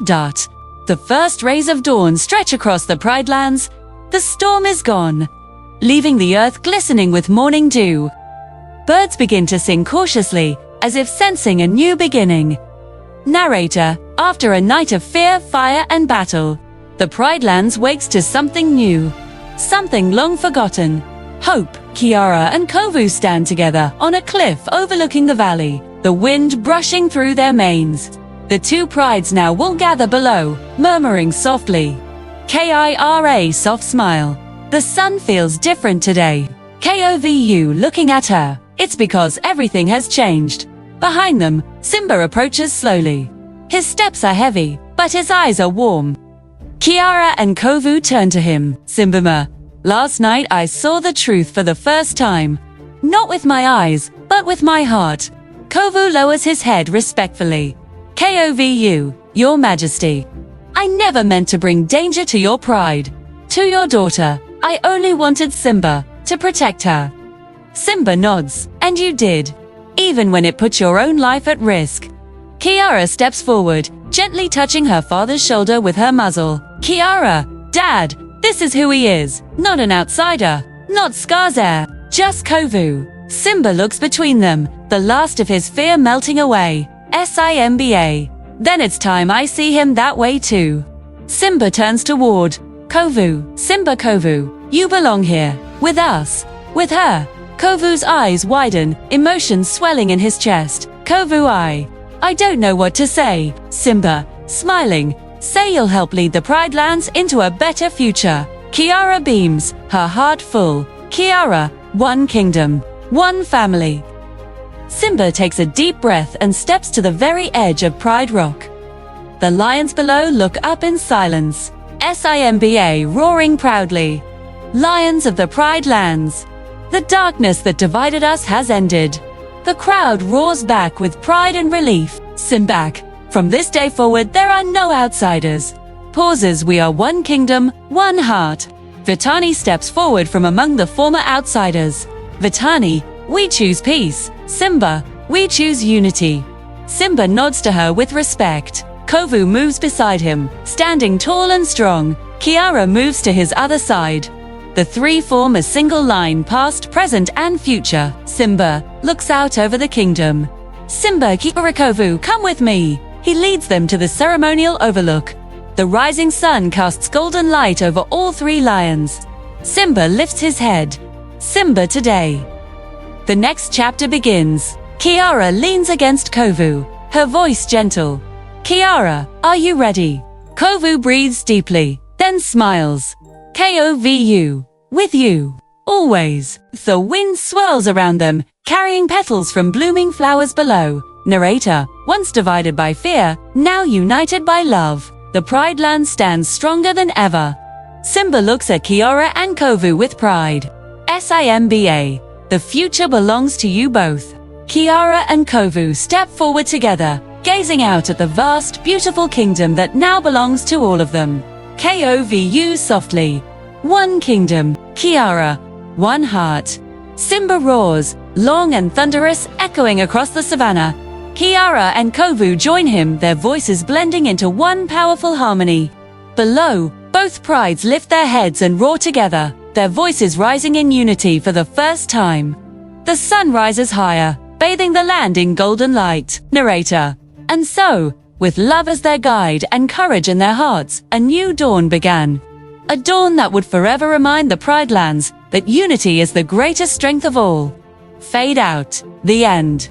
dot. The first rays of dawn stretch across the Pridelands. The storm is gone, leaving the earth glistening with morning dew. Birds begin to sing cautiously, as if sensing a new beginning. Narrator: after a night of fear, fire, and battle, the Pridelands wakes to something new, something long forgotten. Hope. Kiara and Kovu stand together on a cliff overlooking the valley, the wind brushing through their manes. The two prides now will gather below, murmuring softly. Kiara, soft smile. The sun feels different today. Kovu looking at her. It's because everything has changed. Behind them, Simba approaches slowly. His steps are heavy, but his eyes are warm. Kiara and Kovu turn to him. Simba, last night I saw the truth for the first time. Not with my eyes, but with my heart. Kovu lowers his head respectfully. Kovu, Your Majesty. I never meant to bring danger to your pride. To your daughter, I only wanted Simba, to protect her. Simba nods, and you did, even when it put your own life at risk. Kiara steps forward, gently touching her father's shoulder with her muzzle. Kiara, Dad, this is who he is, not an outsider, not Scar's just Kovu. Simba looks between them, the last of his fear melting away. Simba. Then it's time I see him that way too. Simba turns toward Kovu. Simba, Kovu, you belong here, with us, with her. Kovu's eyes widen, emotions swelling in his chest. Kovu, I don't know what to say. Simba, smiling, say you'll help lead the Pridelands into a better future. Kiara beams, her heart full. Kiara, one kingdom, one family. Simba takes a deep breath and steps to the very edge of Pride Rock. The lions below look up in silence. Simba roaring proudly. Lions of the Pridelands. The darkness that divided us has ended. The crowd roars back with pride and relief. Simba, from this day forward there are no outsiders. Pauses, we are one kingdom, one heart. Vitani steps forward from among the former outsiders. Vitani, we choose peace. Simba, we choose unity. Simba nods to her with respect. Kovu moves beside him, standing tall and strong. Kiara moves to his other side. The three form a single line, past, present, and future. Simba looks out over the kingdom. Simba, Kiara, Kovu, come with me. He leads them to the ceremonial overlook. The rising sun casts golden light over all three lions. Simba lifts his head. Simba today. The next chapter begins. Kiara leans against Kovu, her voice gentle. Kiara, are you ready? Kovu breathes deeply, then smiles. Kovu, with you, always. The wind swirls around them, carrying petals from blooming flowers below. Narrator, once divided by fear, now united by love. The Prideland stands stronger than ever. Simba looks at Kiara and Kovu with pride. Simba. The future belongs to you both. Kiara and Kovu step forward together, gazing out at the vast, beautiful kingdom that now belongs to all of them. Kovu softly. One kingdom. Kiara. One heart. Simba roars, long and thunderous, echoing across the savannah. Kiara and Kovu join him, their voices blending into one powerful harmony. Below, both prides lift their heads and roar together, their voices rising in unity for the first time. The sun rises higher, bathing the land in golden light. Narrator. And so, with love as their guide and courage in their hearts, a new dawn began. A dawn that would forever remind the Pridelands that unity is the greatest strength of all. Fade out. The end.